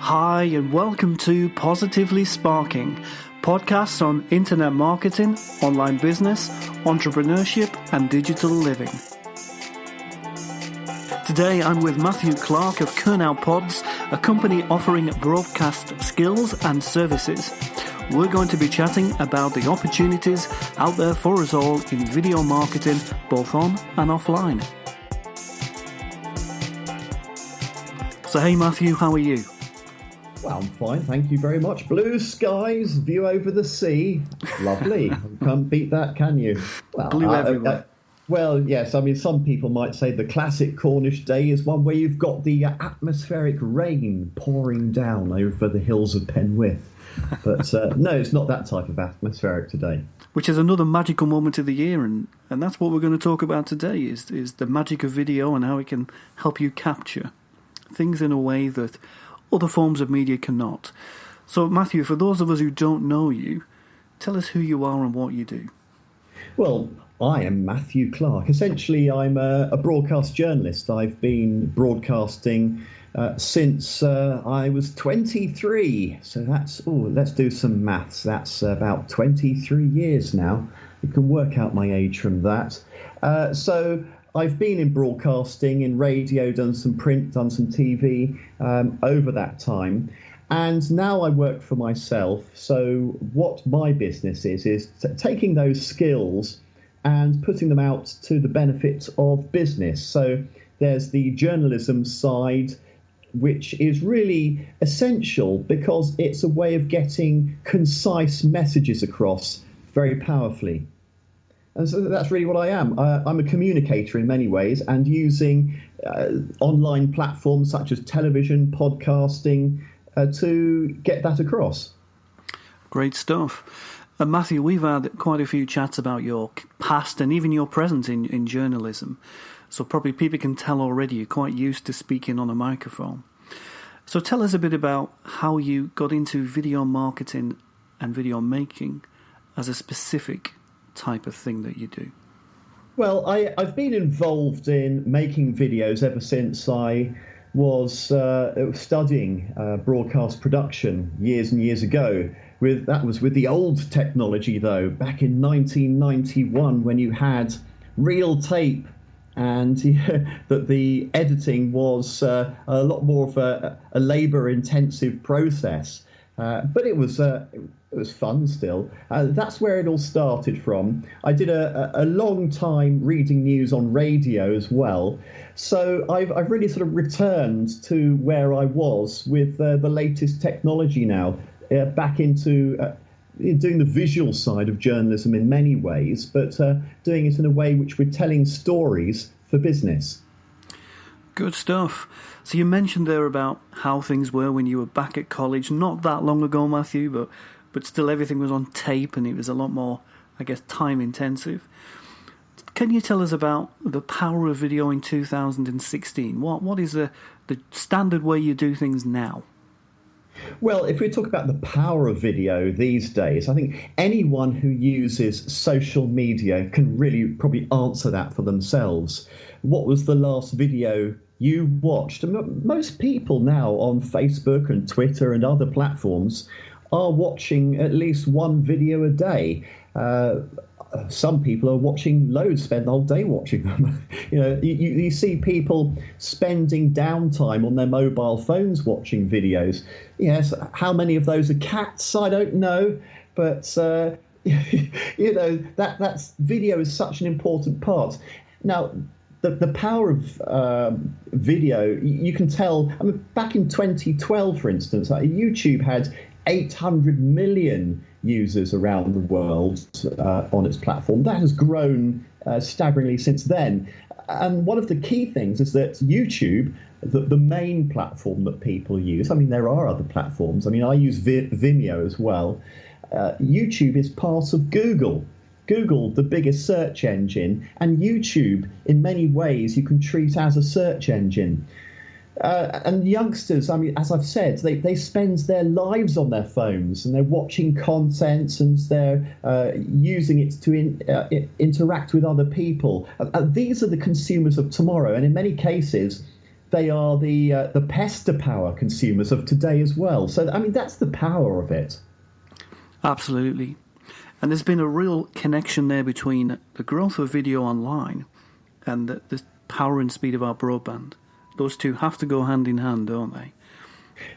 Hi and welcome to Positively Sparking, podcasts on internet marketing, online business, entrepreneurship and digital living. Today I'm with Matthew Clarke of Kernow Pods, a company offering broadcast skills and services. We're going to be chatting about the opportunities out there for us all in video marketing, both on and offline. So hey Matthew, how are you? Well, I'm fine, thank you very much. Blue skies, view over the sea. Lovely. Can't beat that, can you? Well, blue everywhere. Well, yes, I mean, some people might say the classic Cornish day is one where you've got the atmospheric rain pouring down over the hills of Penwith. But no, it's not that type of atmospheric today. Which is another magical moment of the year, and that's what we're going to talk about today, is the magic of video and how it can help you capture things in a way that other forms of media cannot. So, Matthew, for those of us who don't know you, tell us who you are and what you do. Well, I am Matthew Clarke. Essentially, I'm a broadcast journalist. I've been broadcasting since I was 23. So that's, let's do some maths. That's about 23 years now. You can work out my age from that. So I've been in broadcasting, in radio, done some print, done some TV over that time. And now I work for myself. So what my business is taking those skills and putting them out to the benefit of business. So there's the journalism side, which is really essential because it's a way of getting concise messages across very powerfully. And so that's really what I am. I'm a communicator in many ways, and using online platforms such as television, podcasting, to get that across. Great stuff. Matthew, we've had quite a few chats about your past and even your present in journalism. So probably people can tell already you're quite used to speaking on a microphone. So tell us a bit about how you got into video marketing and video making as a specific type of thing that you do. Well, I've been involved in making videos ever since I was studying broadcast production years and years ago. That was with the old technology, though, back in 1991, when you had reel tape, and that the editing was a lot more of a labour-intensive process. But it was fun still. That's where it all started from. I did a long time reading news on radio as well. So I've really sort of returned to where I was with the latest technology now, back into doing the visual side of journalism in many ways, but doing it in a way which we're telling stories for business. Good stuff. So you mentioned there about how things were when you were back at college, not that long ago, Matthew, but still everything was on tape and it was a lot more, I guess, time intensive. Can you tell us about the power of video in 2016? What is the standard way you do things now? Well, if we talk about the power of video these days, I think anyone who uses social media can really probably answer that for themselves. What was the last video you watched? Most people now on Facebook and Twitter and other platforms are watching at least one video a day. Some people are watching loads, spend the whole day watching them. You see people spending downtime on their mobile phones watching videos. Yes, how many of those are cats? I don't know, but that's video is such an important part. Now, the power of video, you can tell. I mean, back in 2012, for instance, YouTube had 800 million users around the world on its platform. That has grown staggeringly since then. And one of the key things is that YouTube, the main platform that people use, I mean, there are other platforms. I mean, I use Vimeo as well. YouTube is part of Google. Google, the biggest search engine, and YouTube, in many ways, you can treat as a search engine. And youngsters, I mean, as I've said, they spend their lives on their phones and they're watching content and they're using it to interact with other people. These are the consumers of tomorrow. And in many cases, they are the pester power consumers of today as well. So, I mean, that's the power of it. Absolutely. And there's been a real connection there between the growth of video online and the power and speed of our broadband. Those two have to go hand in hand, don't they?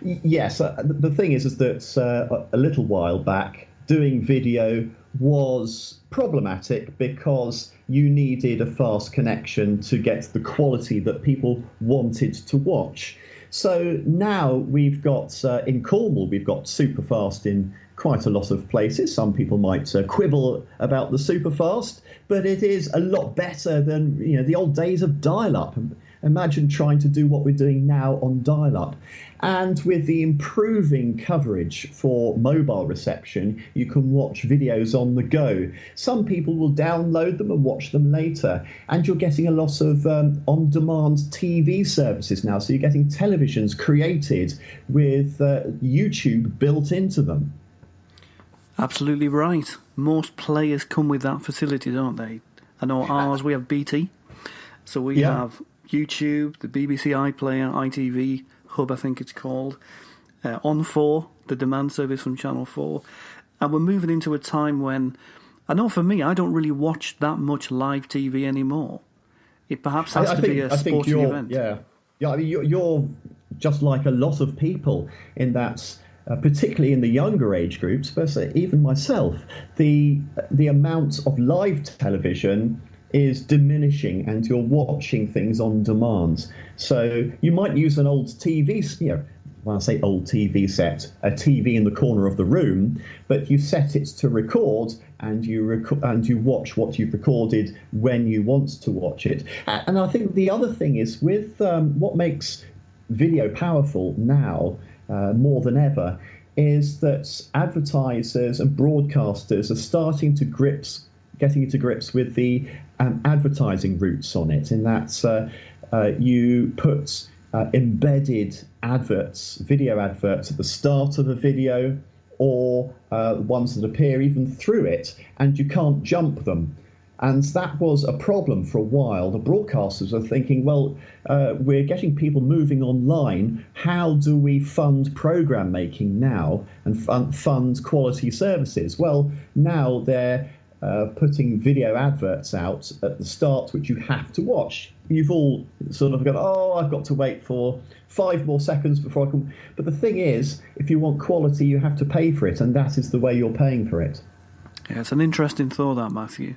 Yes. The thing is that a little while back, doing video was problematic because you needed a fast connection to get the quality that people wanted to watch. So now we've got, in Cornwall, we've got superfast in quite a lot of places. Some people might quibble about the superfast, but it is a lot better than the old days of dial-up. Imagine trying to do what we're doing now on dial-up. And with the improving coverage for mobile reception, you can watch videos on the go. Some people will download them and watch them later. And you're getting a lot of on-demand TV services now. So you're getting televisions created with YouTube built into them. Absolutely right. Most players come with that facility, don't they? I know ours, we have BT. So we have YouTube, the BBC iPlayer, ITV Hub, I think it's called, On 4, the demand service from Channel 4. And we're moving into a time when, I know for me, I don't really watch that much live TV anymore. It perhaps has to be a sporting event. Yeah, I mean, you're just like a lot of people in that, particularly in the younger age groups, but even myself, the amount of live television is diminishing and you're watching things on demand. So you might use an old TV, when I say old TV set, a TV in the corner of the room, but you set it to record and you watch what you've recorded when you want to watch it. And I think the other thing is with what makes video powerful now more than ever is that advertisers and broadcasters are getting into grips with the advertising routes on it, in that you put embedded adverts, video adverts at the start of a video, or ones that appear even through it, and you can't jump them. And that was a problem for a while. The broadcasters are thinking, well, we're getting people moving online. How do we fund program making now and fund quality services? Well, now they're putting video adverts out at the start, which you have to watch. You've all sort of gone, I've got to wait for 5 more seconds before I can. But the thing is, if you want quality, you have to pay for it, and that is the way you're paying for it. Yeah, it's an interesting thought, that, Matthew.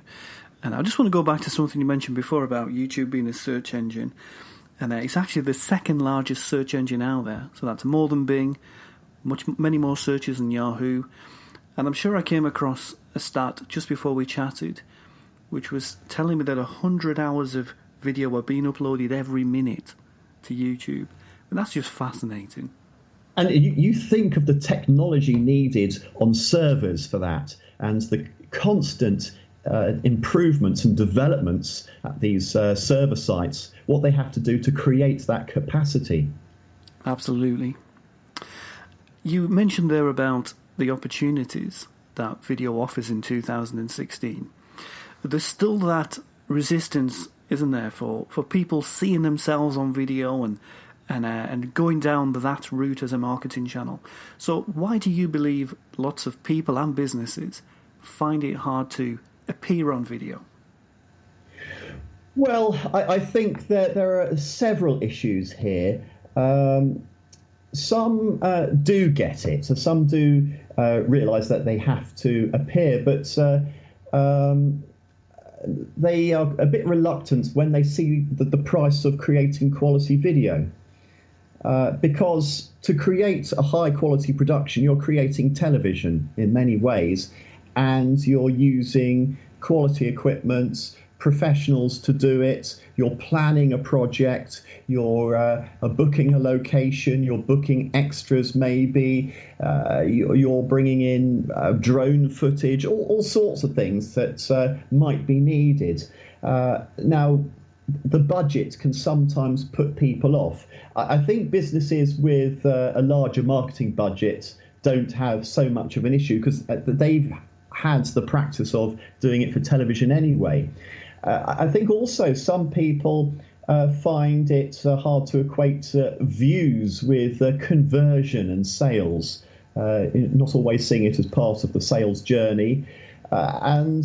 And I just want to go back to something you mentioned before about YouTube being a search engine. And it's actually the second largest search engine out there. So that's more than Bing, many more searches than Yahoo. And I'm sure I came across a stat just before we chatted, which was telling me that 100 hours of video are being uploaded every minute to YouTube. And that's just fascinating. And you think of the technology needed on servers for that, and the constant improvements and developments at these server sites, what they have to do to create that capacity. Absolutely. You mentioned there about the opportunities that video offers in 2016. But there's still that resistance, isn't there, for people seeing themselves on video and going down that route as a marketing channel. So why do you believe lots of people and businesses find it hard to appear on video? Well, I think that there are several issues here. Some do get it, so some do realise that they have to appear, but they are a bit reluctant when they see the price of creating quality video. Because to create a high quality production, you're creating television in many ways, and you're using quality equipment, professionals to do it, you're planning a project, you're booking a location, you're booking extras maybe, you're bringing in drone footage, all sorts of things that might be needed. Now, the budget can sometimes put people off. I think businesses with a larger marketing budget don't have so much of an issue because they've had the practice of doing it for television anyway. I think also some people find it hard to equate views with conversion and sales, not always seeing it as part of the sales journey. And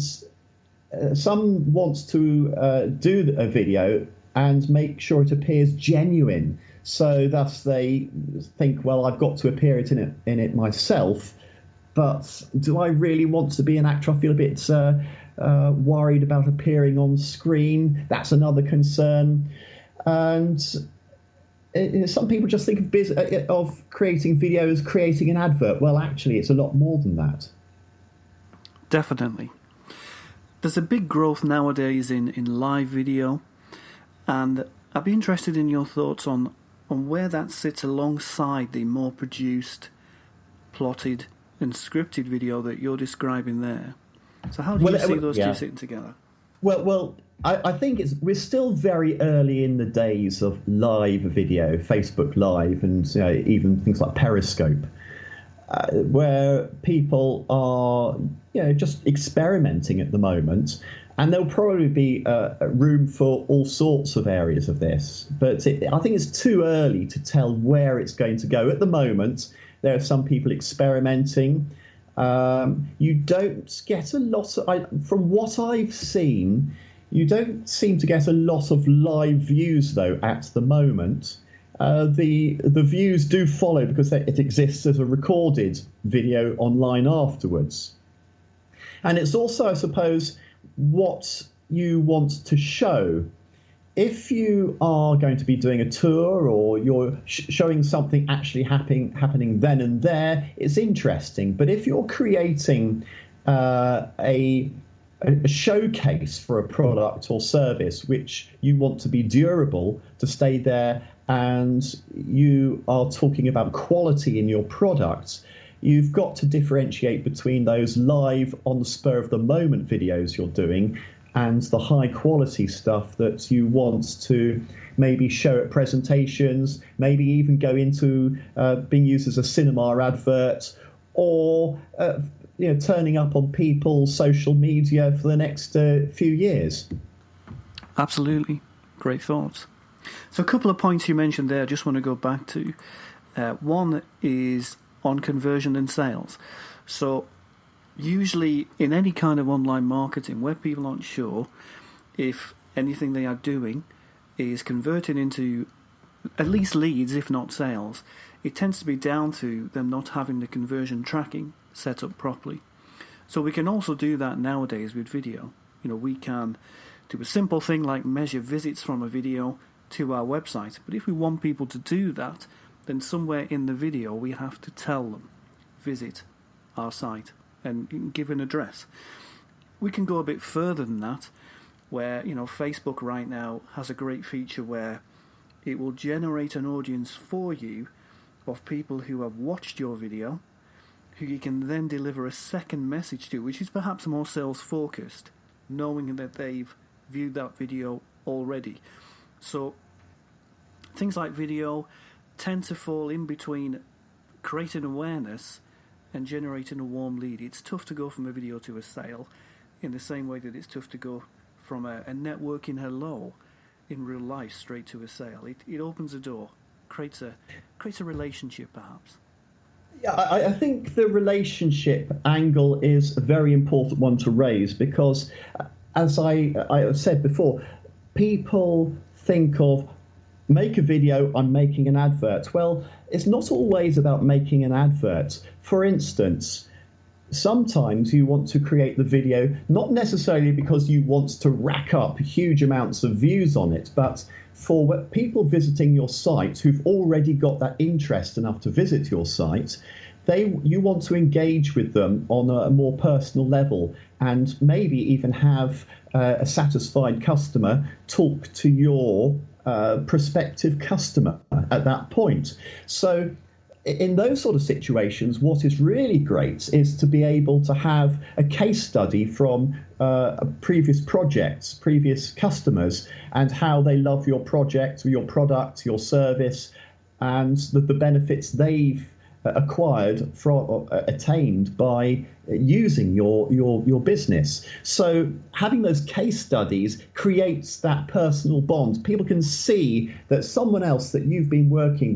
some want to do a video and make sure it appears genuine. So thus they think, well, I've got to appear in it myself. But do I really want to be an actor? I feel a bit worried about appearing on screen. That's another concern. And some people just think of creating videos, creating an advert. Well, actually, it's a lot more than that. Definitely. There's a big growth nowadays in live video, and I'd be interested in your thoughts on where that sits alongside the more produced, plotted and scripted video that you're describing there. So how do you see those two sitting together? Well, I think we're still very early in the days of live video, Facebook Live, and even things like Periscope, where people are just experimenting at the moment. And there'll probably be room for all sorts of areas of this. But I think it's too early to tell where it's going to go. At the moment, there are some people experimenting. You don't get a lot from what I've seen, you don't seem to get a lot of live views, though, at the moment. The views do follow because it exists as a recorded video online afterwards. And it's also, I suppose, what you want to show. If you are going to be doing a tour or you're showing something actually happening then and there, it's interesting. But if you're creating a showcase for a product or service which you want to be durable, to stay there, and you are talking about quality in your product, you've got to differentiate between those live, on the spur of the moment videos you're doing and the high quality stuff that you want to maybe show at presentations, maybe even go into being used as a cinema advert, or turning up on people's social media for the next few years. Absolutely. Great thoughts. So a couple of points you mentioned there I just want to go back to. One is on conversion and sales. So usually in any kind of online marketing where people aren't sure if anything they are doing is converting into at least leads, if not sales, it tends to be down to them not having the conversion tracking set up properly. So we can also do that nowadays with video. We can do a simple thing like measure visits from a video to our website. But if we want people to do that, then somewhere in the video we have to tell them, visit our site and give an address. We can go a bit further than that, where Facebook right now has a great feature where it will generate an audience for you of people who have watched your video, who you can then deliver a second message to, which is perhaps more sales focused, knowing that they've viewed that video already. So things like video tend to fall in between creating awareness and generating a warm lead. It's tough to go from a video to a sale in the same way that it's tough to go from a networking hello in real life straight to a sale. It opens a door, creates a relationship perhaps. Yeah, I think the relationship angle is a very important one to raise because, as I have said before, people think of make a video, I'm making an advert. Well, it's not always about making an advert. For instance, sometimes you want to create the video not necessarily because you want to rack up huge amounts of views on it, but for people visiting your site who've already got that interest enough to visit your site, you want to engage with them on a more personal level and maybe even have a satisfied customer talk to your prospective customer at that point. So in those sort of situations, what is really great is to be able to have a case study from previous projects, previous customers, and how they love your project, your product, your service, and the benefits they've acquired from attained by using your business. So having those case studies creates that personal bond. People can see that someone else that you've been working